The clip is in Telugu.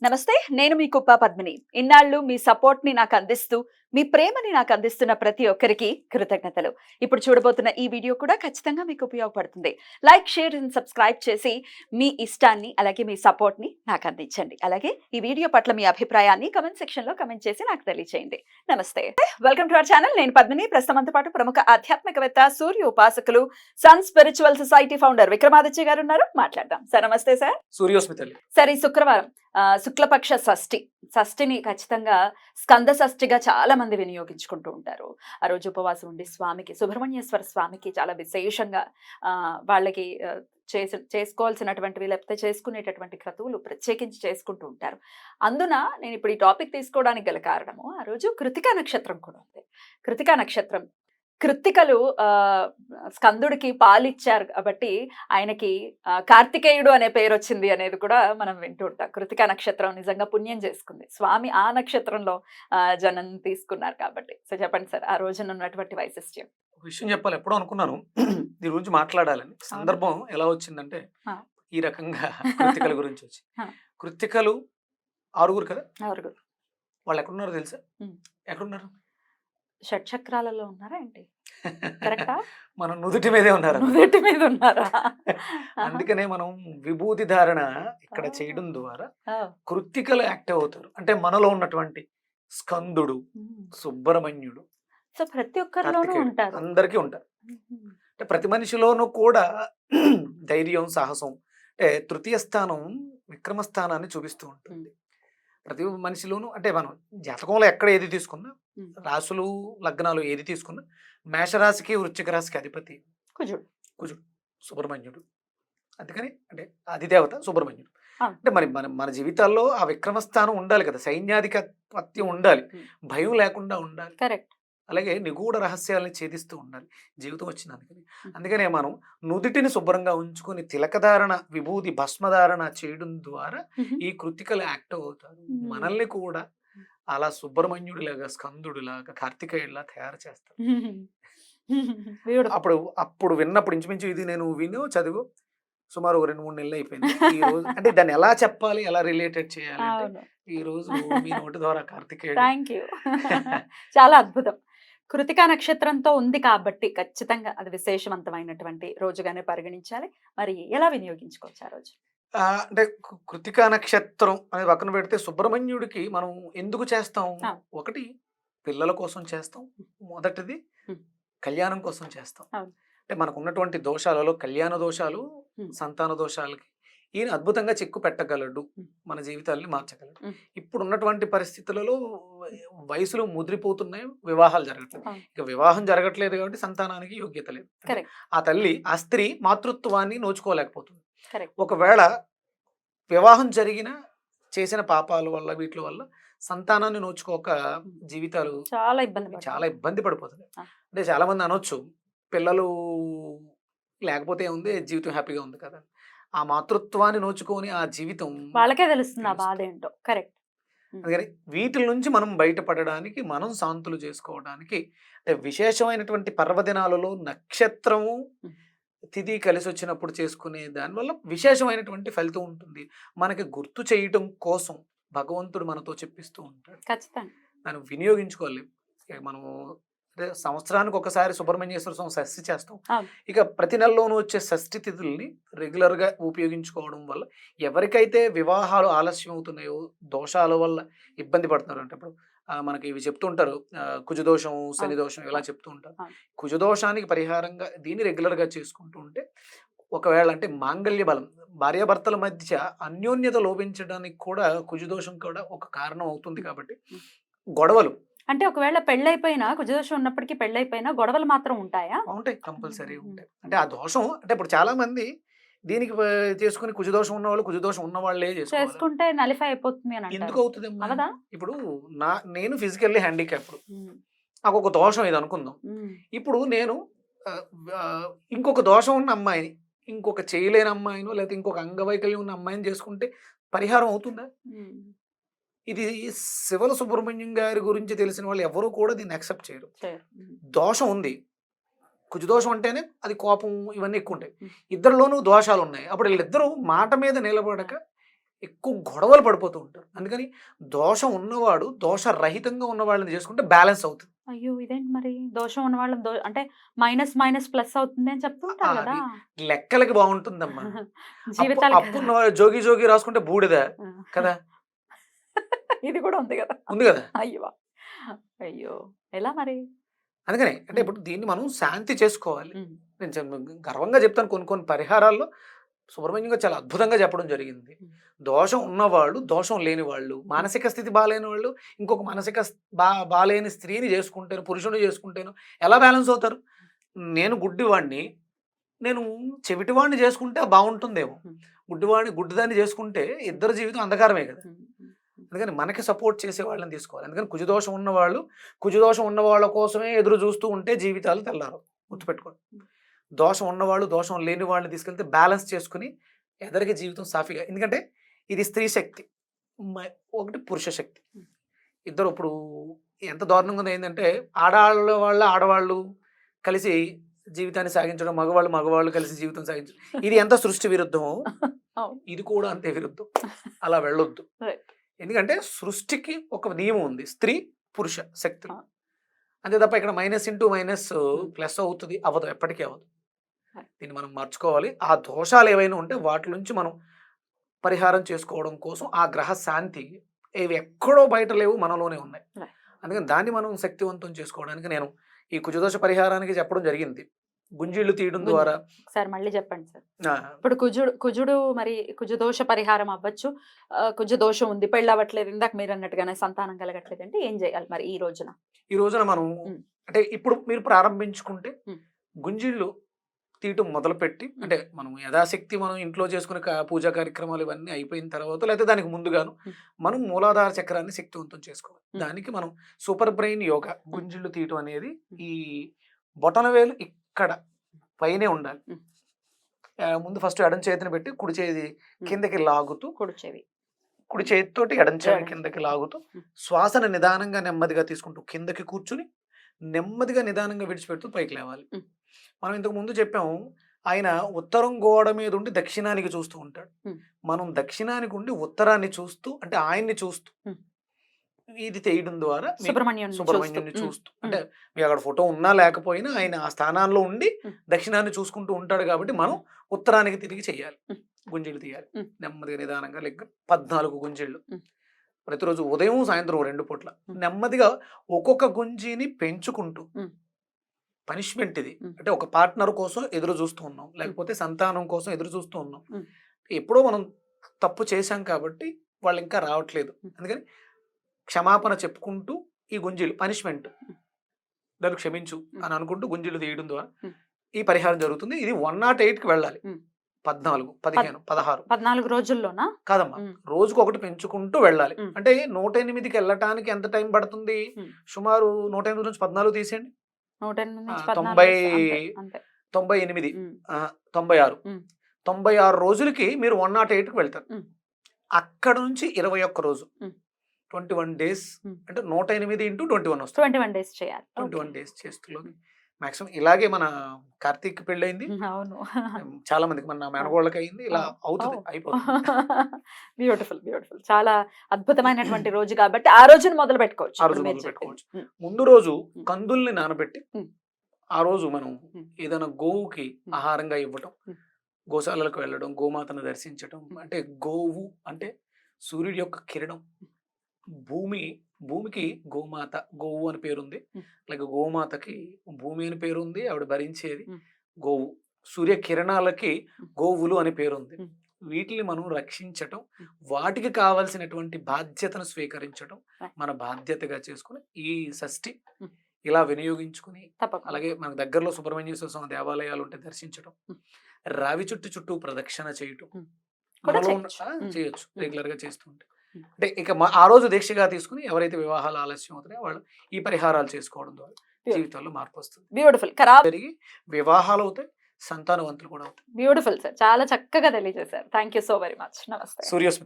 నమస్తే. నేను మీ కుప్ప పద్మిని. ఇన్నాళ్ళు మీ సపోర్ట్‌ని నాకందిస్తూ, మీ ప్రేమని నాకందిస్తున్న ప్రతి ఒక్కరికి కృతజ్ఞతలు. ఇప్పుడు చూడబోతున్న ఈ వీడియో కూడా ఖచ్చితంగా మీకు ఉపయోగపడుతుంది. లైక్, షేర్ అండ్ సబ్స్క్రైబ్ చేసి మీ ఇష్టాన్ని, అలాగే మీ సపోర్ట్‌ని నాకందించండి. అలాగే ఈ వీడియో పట్ల మీ అభిప్రాయాన్ని కామెంట్ సెక్షన్‌లో కామెంట్ చేసి నాకు తెలియజేయండి. నమస్తే. Welcome to our channel. నేను పద్మిని. ప్రస్తుతం మనతో పాటు ప్రముఖ ఆధ్యాత్మికవేత్త, సూర్య ఉపాసకులు, Sun spiritual society founder Vikramaditya గారు ఉన్నారు. మాట్లాడదాం. సార్ నమస్తే సార్. సూర్యోస్మి తల్లి. సార్, ఈ శుక్రవారం శుక్లపక్ష షష్ఠిని ఖచ్చితంగా స్కంద షష్ఠిగా చాలా మంది వినియోగించుకుంటూ ఉంటారు. ఆ రోజు ఉపవాసం ఉండి స్వామికి, సుబ్రహ్మణ్యేశ్వర స్వామికి చాలా విశేషంగా వాళ్ళకి చేసుకోవాల్సినటువంటివి, లేకపోతే చేసుకునేటటువంటి క్రతువులు ప్రత్యేకించి చేసుకుంటూ ఉంటారు. అందున నేను ఇప్పుడు ఈ టాపిక్ తీసుకోవడానికి గల కారణము, ఆ రోజు కృతికా నక్షత్రం కూడా ఉంది. కృతికా నక్షత్రం, కృత్తికలు స్కందుడికి పాలిచ్చారు కాబట్టి ఆయనకి కార్తికేయుడు అనే పేరు వచ్చింది అనేది కూడా మనం వింటూ ఉంటాం. కృతికా నక్షత్రం నిజంగా పుణ్యం చేసుకుంది. స్వామి ఆ నక్షత్రంలో జనం తీసుకున్నారు కాబట్టి. సో చెప్పండి సార్, ఆ రోజున ఉన్నటువంటి వైశిష్ట్యం. ఒక విషయం చెప్పాలి, ఎప్పుడో అనుకున్నాను దీని గురించి మాట్లాడాలని. సందర్భం ఎలా వచ్చిందంటే ఈ రకంగా కృత్తికల గురించి వచ్చి. కృత్తికలు 6 కదా. 6 వాళ్ళు ఎక్కడున్నారో తెలుసా? ఎక్కడున్నారు? షట్చక్రాలలో ఉన్నారా ఏంటి? కరెక్టా? మనం నుదుటి మీదే ఉన్నారు. నుదుటి మీద ఉన్నారా? అందుకనే మనం విభూతి ధారణ ఇక్కడ చేయడం ద్వారా కృత్తికలు యాక్టివ్ అవుతారు. అంటే మనలో ఉన్నటువంటి స్కందుడు, సుబ్రహ్మణ్యుడు, సో ప్రతి ఒక్కరిలోనూ ఉంటారు, అందరికీ ఉంటారు. అంటే ప్రతి మనిషిలోనూ కూడా ధైర్యం, సాహసం, అంటే తృతీయ స్థానం విక్రమస్థానాన్ని చూపిస్తూ ఉంటుంది. ప్రతి మనిషిలోనూ, అంటే మనం జాతకంలో ఎక్కడ ఏది తీసుకున్నా, రాసులు లగ్నాలు ఏది తీసుకున్నా, మేషరాశికి వృశ్చిక రాశికి అధిపతి కుజుడు, సుబ్రహ్మణ్యుడు. అందుకని అంటే అధిదేవత సుబ్రహ్మణ్యుడు. అంటే మరి మన జీవితాల్లో ఆ విక్రమస్థానం ఉండాలి కదా, సైన్యాధిపత్యం ఉండాలి, భయం లేకుండా ఉండాలి, కరెక్ట్. అలాగే నిగూఢ రహస్యాలని ఛేదిస్తూ ఉండాలి జీవితం వచ్చినందుకని. అందుకనే మనం నుదుటిని శుభ్రంగా ఉంచుకొని తిలకధారణ, విభూతి భస్మధారణ చేయడం ద్వారా ఈ కృత్తికలు యాక్టివ్ అవుతారు. మనల్ని కూడా అలా సుబ్రహ్మణ్యుడిలాగా, స్కందుడిలాగా, కార్తికేయుడిలా తయారు చేస్తారు. అప్పుడు విన్నప్పుడు ఇంచుమించు ఇది నేను చదువు సుమారు 2-3 నెలలు అయిపోయింది. ఈ రోజు అంటే దాన్ని ఎలా చెప్పాలి, ఎలా రిలేటెడ్ చేయాలి అంటే ఈ రోజు మీ నోటి ద్వారా కార్తికేయుడు. థాంక్యూ. చాలా అద్భుతం. కృతికా నక్షత్రంతో ఉంది కాబట్టి ఖచ్చితంగా అది విశేషవంతమైనటువంటి రోజుగానే పరిగణించాలి. మరి ఎలా వినియోగించుకోవచ్చు ఆ రోజు? అంటే కృతికా నక్షత్రం అనేది పక్కన పెడితే సుబ్రహ్మణ్యుడికి మనం ఎందుకు చేస్తాం? ఒకటి పిల్లల కోసం చేస్తాం, మొదటిది కళ్యాణం కోసం చేస్తాం. అంటే మనకు ఉన్నటువంటి దోషాలలో కళ్యాణ దోషాలు, సంతాన దోషాలకి ఈయన అద్భుతంగా చెక్కు పెట్టగలడు, మన జీవితాలని మార్చగలడు. ఇప్పుడు ఉన్నటువంటి పరిస్థితులలో వయసులు ముదిరిపోతున్నాయి, వివాహాలు జరగట్లేదు. ఇక వివాహం జరగట్లేదు కాబట్టి సంతానానికి యోగ్యత లేదు. ఆ తల్లి, ఆ స్త్రీ మాతృత్వాన్ని నోచుకోలేకపోతుంది. ఒకవేళ వివాహం జరిగిన చేసిన పాపాల వల్ల, వీటి వల్ల సంతానాన్ని నోచుకోక జీవితాలు చాలా ఇబ్బంది పడిపోతుంది. అంటే చాలా మంది అనొచ్చు, పిల్లలు లేకపోతే ఉంది, జీవితం హ్యాపీగా ఉంది కదా. ఆ మాతృత్వాన్ని నోచుకొని ఆ జీవితం వాళ్ళకే తెలుస్తుంది ఆ బాధ ఏంటో. కరెక్ట్. అందుకని వీటి నుంచి మనం బయటపడడానికి, మనం శాంతులు చేసుకోవడానికి, అంటే విశేషమైనటువంటి పర్వదినాలలో నక్షత్రము తిథి కలిసి వచ్చినప్పుడు చేసుకునే దానివల్ల విశేషమైనటువంటి ఫలితం ఉంటుంది. మనకి గుర్తు చేయటం కోసం భగవంతుడు మనతో చెప్పిస్తూ ఉంటాడు. ఖచ్చితంగా దాన్ని వినియోగించుకోవాలి. మనము సంవత్సరానికి ఒకసారి సుబ్రహ్మణ్యేశ్వర స్వామి షష్ఠి చేస్తాం. ఇక ప్రతి నెలలోనూ వచ్చే షష్ఠి తిథుల్ని రెగ్యులర్గా ఉపయోగించుకోవడం వల్ల ఎవరికైతే వివాహాలు ఆలస్యం అవుతున్నాయో, దోషాల వల్ల ఇబ్బంది పడుతున్నారు, అంటే ఇప్పుడు మనకి ఇవి చెప్తూ ఉంటారు, కుజదోషం, శని దోషం ఇలా చెప్తూ ఉంటారు. కుజదోషానికి పరిహారంగా దీన్ని రెగ్యులర్గా చేసుకుంటూ ఉంటే, ఒకవేళ అంటే మాంగళ్య బలం, భార్యాభర్తల మధ్య అన్యోన్యత లోపించడానికి కూడా కుజదోషం కూడా ఒక కారణం అవుతుంది. కాబట్టి గొడవలు అంటే ఒకవేళ పెళ్ళైపోయినా, కుజదోషం ఉన్నప్పటికీ పెళ్ళైపోయినా గొడవలు మాత్రం ఉంటాయా? ఉంటాయి, కంపల్సరీ ఉంటాయి. అంటే ఆ దోషం, అంటే ఇప్పుడు చాలా మంది దీనికి చేసుకుని కుజదోషం ఉన్న వాళ్ళు, కుజదోషం ఉన్న వాళ్ళే చేసుకుంటే నలిఫై అయిపోతుంది అని ఎందుకు అవుతుంది? ఇప్పుడు నేను ఫిజికల్లీ హ్యాండిక్యాప్డ్, నాకు ఒక దోషం ఇది అనుకుందాం. ఇప్పుడు నేను ఇంకొక దోషం ఉన్న అమ్మాయిని, ఇంకొక చేయలేని అమ్మాయినో, లేకపోతే ఇంకొక అంగవైకల్యం ఉన్న అమ్మాయిని చేసుకుంటే పరిహారం అవుతుందా? ఇది శివల సుబ్రహ్మణ్యం గారి గురించి తెలిసిన వాళ్ళు ఎవరు కూడా దీన్ని యాక్సెప్ట్ చేయరు. దోషం ఉంది, కుజదోషం అంటేనే అది కోపం, ఇవన్నీ ఎక్కువ ఉంటాయి. ఇద్దరిలోనూ దోషాలు ఉన్నాయి. అప్పుడు వీళ్ళిద్దరూ మాట మీద నిలబడక ఎక్కువ గొడవలు పడిపోతూ ఉంటారు. అందుకని దోషం ఉన్నవాడు దోష రహితంగా ఉన్న వాళ్ళని చేసుకుంటే బ్యాలెన్స్ అవుతుంది. అయ్యో! ఇదేంటి మరి దోషం ఉన్న వాళ్ళకి అంటే మైనస్ మైనస్ ప్లస్ అవుతుంది అని చెప్తుంటారు అది కదా! లెక్కలకి బాగుంటుందమ్మా. జీవితాలు అప్పు ఉన్నవాడు జోగి జోగి రాసుకుంటే బూడిద కదా! ఇది కూడా ఉంది కదా! ఉంది కదా! అయ్యో! అయ్యో! ఎలా మరి? అందుకనే అంటే ఇప్పుడు దీన్ని మనం శాంతి చేసుకోవాలి. నేను గర్వంగా చెప్తాను కొన్ని కొన్ని పరిహారాల్లో సుబ్రహ్మణ్యం గారు చాలా అద్భుతంగా చెప్పడం జరిగింది. దోషం ఉన్నవాళ్ళు, దోషం లేని వాళ్ళు, మానసిక స్థితి బాలేని వాళ్ళు ఇంకొక మానసిక బాలేని స్త్రీని చేసుకుంటేను, పురుషుడిని చేసుకుంటేను ఎలా బ్యాలెన్స్ అవుతారు? నేను గుడ్డివాడిని, నేను చెవిటివాడిని చేసుకుంటే బాగుంటుందేమో. గుడ్డిదాన్ని చేసుకుంటే ఇద్దరి జీవితం అంధకారమే కదా! అందుకని మనకి సపోర్ట్ చేసే వాళ్ళని తీసుకోవాలి. అందుకని కుజదోషం ఉన్నవాళ్ళు, కుజదోషం ఉన్న వాళ్ళ కోసమే ఎదురు చూస్తూ ఉంటే జీవితాలు తెల్లారవు. గుర్తుపెట్టుకోండి. దోషం ఉన్నవాళ్ళు, దోషం లేని వాళ్ళని తీసుకెళ్తే బ్యాలెన్స్ చేసుకుని ఎదరికి జీవితం సాఫీగా. ఎందుకంటే ఇది స్త్రీ శక్తి, ఒకటి పురుష శక్తి. ఇద్దరు ఇప్పుడు ఎంత దారుణంగా ఉంది ఏంటంటే ఆడవాళ్ళు కలిసి జీవితాన్ని సాగించడం, మగవాళ్ళు కలిసి జీవితం సాగించడం. ఇది ఎంత సృష్టి విరుద్ధమో ఇది కూడా అంతే విరుద్ధం. అలా వెళ్ళొద్దు. ఎందుకంటే సృష్టికి ఒక నియమం ఉంది, స్త్రీ పురుష శక్తులు. అంతే తప్ప ఇక్కడ మైనస్ ఇంటూ మైనస్ ప్లస్ అవుతుంది అవ్వదు, ఎప్పటికీ అవ్వదు. దీన్ని మనం మార్చుకోవాలి. ఆ దోషాలు ఏవైనా ఉంటే వాటి నుంచి మనం పరిహారం చేసుకోవడం కోసం ఆ గ్రహ శాంతి ఇవి ఎక్కడో బయట లేవు, మనలోనే ఉన్నాయి. అందుకని దాన్ని మనం శక్తివంతం చేసుకోవడానికి నేను ఈ కుజదోష పరిహారానికి చెప్పడం జరిగింది. గుంజీళ్లు తీయడం ద్వారా. సార్ మళ్ళీ చెప్పండి సార్. ఇప్పుడు కుజుడు మరి కుజదోష పరిహారం అవ్వచ్చు. కుజదోషం ఉంది, పెళ్ళి అవ్వట్లేదు, ఇందాక మీరు అన్నట్టుగానే సంతానం కలగట్లేదు అంటే ఏం చేయాలి మరి ఈ రోజున మనం అంటే ఇప్పుడు మీరు ప్రారంభించుకుంటే గుంజీళ్లు తీయటం మొదలుపెట్టి, అంటే మనం యథాశక్తి మనం ఇంట్లో చేసుకునే పూజా కార్యక్రమాలు ఇవన్నీ అయిపోయిన తర్వాత, లేకపోతే దానికి ముందుగాను మనం మూలాధార చక్రాన్ని శక్తివంతం చేసుకోవాలి. దానికి మనం సూపర్ బ్రెయిన్ యోగా. గుంజీళ్లు తీయటం అనేది ఈ బొటనవేలు ఇక్కడ పైనే ఉండాలి. ముందు ఫస్ట్ ఎడం చేతిని పెట్టి కుడి చేతి కిందకి లాగుతూ, కుడి చేతితోటి ఎడం చేతి కిందకి లాగుతూ శ్వాసను నిదానంగా నెమ్మదిగా తీసుకుంటూ కిందకి కూర్చుని నెమ్మదిగా నిదానంగా విడిచిపెడుతూ పైకి లేవాలి. మనం ఇంతకు ముందు చెప్పాము, ఆయన ఉత్తరం గోడ మీద ఉండి దక్షిణానికి చూస్తూ ఉంటాడు. మనం దక్షిణానికి ఉండి ఉత్తరాన్ని చూస్తూ, అంటే ఆయన్ని చూస్తూ ఇది చేయడం ద్వారా సుబ్రహ్మణ్యుని చూస్తూ, అంటే మీ అక్కడ ఫోటో ఉన్నా లేకపోయినా ఆయన ఆ స్థానాల్లో ఉండి దక్షిణాన్ని చూసుకుంటూ ఉంటాడు. కాబట్టి మనం ఉత్తరానికి తిరిగి చెయ్యాలి, గుంజీలు తీయాలి నెమ్మదిగా నిదానంగా. 14 గుంజీళ్ళు ప్రతిరోజు ఉదయం సాయంత్రం 2 పూట్ల నెమ్మదిగా ఒక్కొక్క గుంజీని పెంచుకుంటూ. పనిష్మెంట్ ఇది, అంటే ఒక పార్ట్నర్ కోసం ఎదురు చూస్తూ ఉన్నాం, లేకపోతే సంతానం కోసం ఎదురు చూస్తూ ఉన్నాం. ఎప్పుడో మనం తప్పు చేశాం కాబట్టి వాళ్ళు ఇంకా రావట్లేదు. అందుకని క్షమాపణ చెప్పుకుంటూ ఈ గుంజీలు పనిష్మెంట్, దాన్ని క్షమించు అని అనుకుంటూ గుంజీలు తీయడం ద్వారా ఈ పరిహారం జరుగుతుంది. ఇది 108కి వెళ్ళాలి. 14, 15, 16 రోజుల్లోనా కాదమ్మా, రోజుకు ఒకటి పెంచుకుంటూ వెళ్ళాలి. అంటే 108కి వెళ్ళటానికి ఎంత టైం పడుతుంది? సుమారు 108 నుంచి 14 తీసేయండి, 98, 96 రోజులకి మీరు 108కి వెళ్తారు. అక్కడ నుంచి 21 రోజు 21 డేస్, అంటే 108 ఇంటూ 21 వస్తుంది. 21 డేస్ చేయాలి. 21 డేస్ చేస్తూ మాక్సిమం ఇలాగే మన కార్తీక్ పెళ్ళయింది, చాలా మందికి, మన మేనగోళ్ళకి అయింది, ఇలా అవుతుంది, అయిపోతుంది. బ్యూటిఫుల్ బ్యూటిఫుల్, చాలా అద్భుతమైనటువంటి రోజు కాబట్టి ఆ రోజున మొదలు పెట్టుకోవచ్చు. ముందు రోజు కందుల్ని నానబెట్టి ఆ రోజు మనం ఏదైనా గోవుకి ఆహారంగా ఇవ్వటం, గోశాలలకు వెళ్ళడం, గోమాతను దర్శించటం. అంటే గోవు అంటే సూర్యుడి యొక్క కిరణం. భూమికి గోమాత, గోవు అని పేరుంది. అలాగే గోమాతకి భూమి అని పేరుంది, ఆవిడ భరించేది గోవు. సూర్య కిరణాలకి గోవులు అని పేరుంది. వీటిని మనం రక్షించటం, వాటికి కావాల్సినటువంటి బాధ్యతను స్వీకరించడం మన బాధ్యతగా చేసుకుని ఈ షష్ఠి ఇలా వినియోగించుకుని, అలాగే మనకు దగ్గరలో సుబ్రహ్మణ్యేశ్వర స్వామి దేవాలయాలు ఉంటే దర్శించడం, రావి చుట్టూ ప్రదక్షిణ చేయటం చేయొచ్చు రెగ్యులర్ గా చేస్తుంటే. అంటే ఇక ఆ రోజు దీక్షగా తీసుకుని ఎవరైతే వివాహాలు ఆలస్యం అవుతున్నాయో వాళ్ళు ఈ పరిహారాలు చేసుకోవడం ద్వారా జీవితంలో మార్పు వస్తుంది. బ్యూటిఫుల్, పెరిగి వివాహాలు అవుతాయి, సంతానవంతులు కూడా అవుతాయి. బ్యూటిఫుల్ సార్, చాలా చక్కగా తెలియజేశారు. Thank you so very much. నమస్తే. సూర్యస్మిత.